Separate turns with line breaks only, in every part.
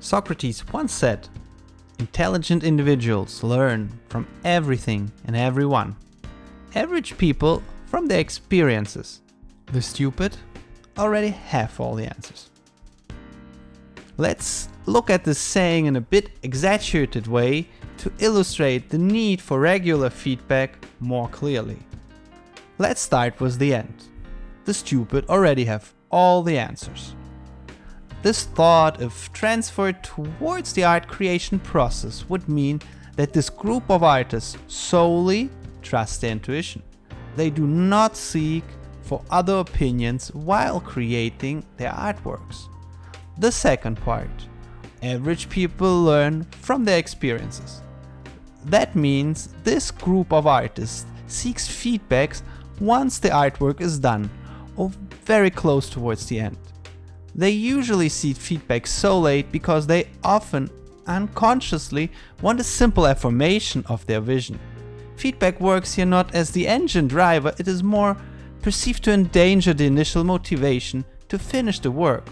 Socrates once said, "Intelligent individuals learn from everything and everyone. Average people from their experiences. The stupid already have all the answers." Let's look at this saying in a bit exaggerated way to illustrate the need for regular feedback more clearly. Let's start with the end. The stupid already have all the answers. This thought, if transferred towards the art creation process, would mean that this group of artists solely trust their intuition. They do not seek for other opinions while creating their artworks. The second part, average people learn from their experiences. That means this group of artists seeks feedbacks once the artwork is done or very close towards the end. They usually seek feedback so late because they often unconsciously want a simple affirmation of their vision. Feedback works here not as the engine driver, it is more perceived to endanger the initial motivation to finish the work.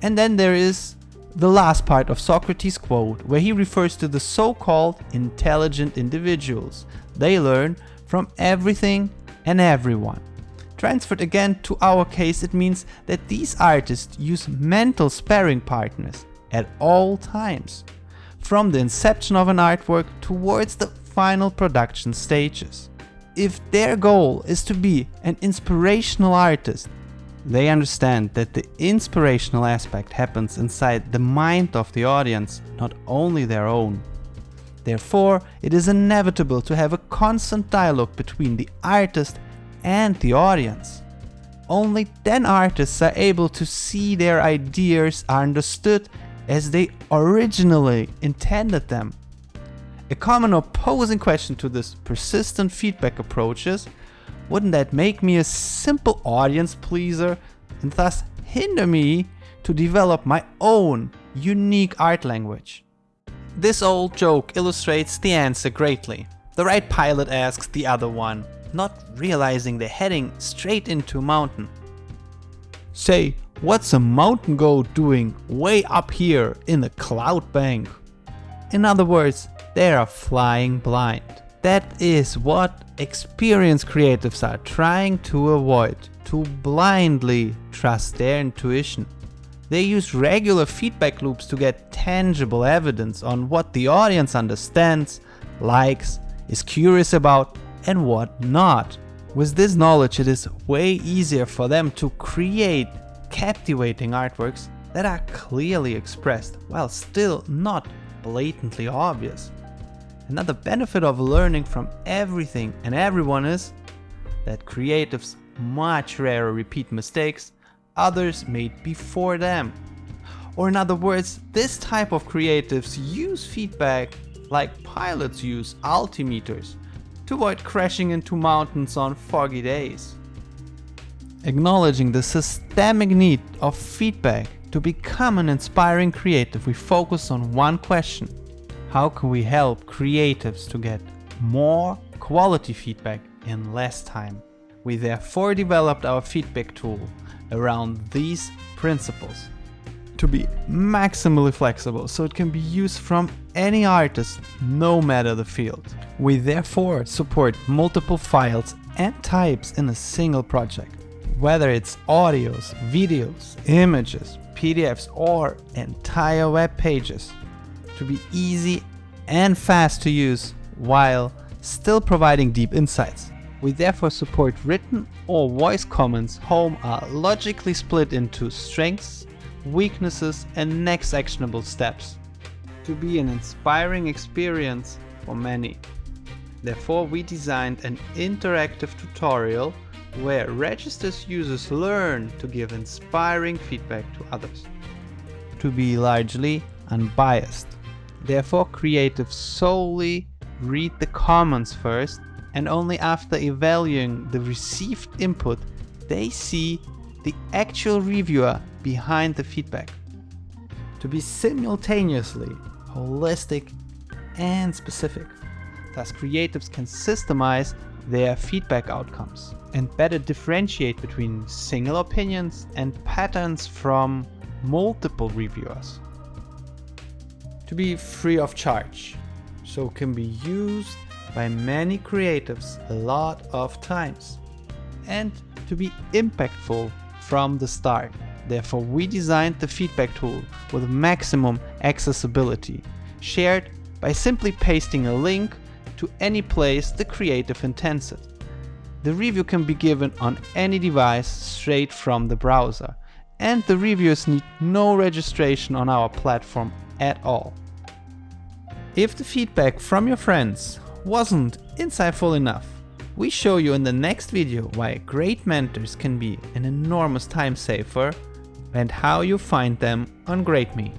And then there is the last part of Socrates' quote, where he refers to the so-called intelligent individuals. They learn from everything and everyone. Transferred again to our case, it means that these artists use mental sparring partners at all times, from the inception of an artwork towards the final production stages. If their goal is to be an inspirational artist, they understand that the inspirational aspect happens inside the mind of the audience, not only their own. Therefore, it is inevitable to have a constant dialogue between the artist and the audience. Only then artists are able to see their ideas are understood as they originally intended them. A common opposing question to this persistent feedback approach is, wouldn't that make me a simple audience pleaser and thus hinder me to develop my own unique art language? This old joke illustrates the answer greatly. The right pilot asks the other one, not realizing they're heading straight into a mountain. "Say, what's a mountain goat doing way up here in the cloud bank?" In other words, they are flying blind. That is what experienced creatives are trying to avoid, to blindly trust their intuition. They use regular feedback loops to get tangible evidence on what the audience understands, likes, is curious about, and what not. With this knowledge, it is way easier for them to create captivating artworks that are clearly expressed while still not blatantly obvious. Another benefit of learning from everything and everyone is that creatives much rarer repeat mistakes others made before them. Or in other words, this type of creatives use feedback like pilots use altimeters to avoid crashing into mountains on foggy days. Acknowledging the systemic need of feedback to become an inspiring creative, we focus on one question: how can we help creatives to get more quality feedback in less time? We therefore developed our feedback tool around these principles to be maximally flexible so it can be used from any artist, no matter the field. We therefore support multiple files and types in a single project, whether it's audios, videos, images, PDFs, or entire web pages, to be easy and fast to use while still providing deep insights. We therefore support written or voice comments. Home are logically split into strengths, weaknesses, and next actionable steps to be an inspiring experience for many. Therefore, we designed an interactive tutorial where registered users learn to give inspiring feedback to others, to be largely unbiased. Therefore, creatives solely read the comments first, and only after evaluating the received input, they see the actual reviewer behind the feedback. To be simultaneously holistic and specific. Thus, creatives can systemize their feedback outcomes and better differentiate between single opinions and patterns from multiple reviewers. to be free of charge, so can be used by many creatives a lot of times, and to be impactful from the start. Therefore, we designed the feedback tool with maximum accessibility, shared by simply pasting a link to any place the creative intends it. The review can be given on any device straight from the browser, and the reviewers need no registration on our platform at all. If the feedback from your friends wasn't insightful enough, we show you in the next video why great mentors can be an enormous time saver and how you find them on Getme.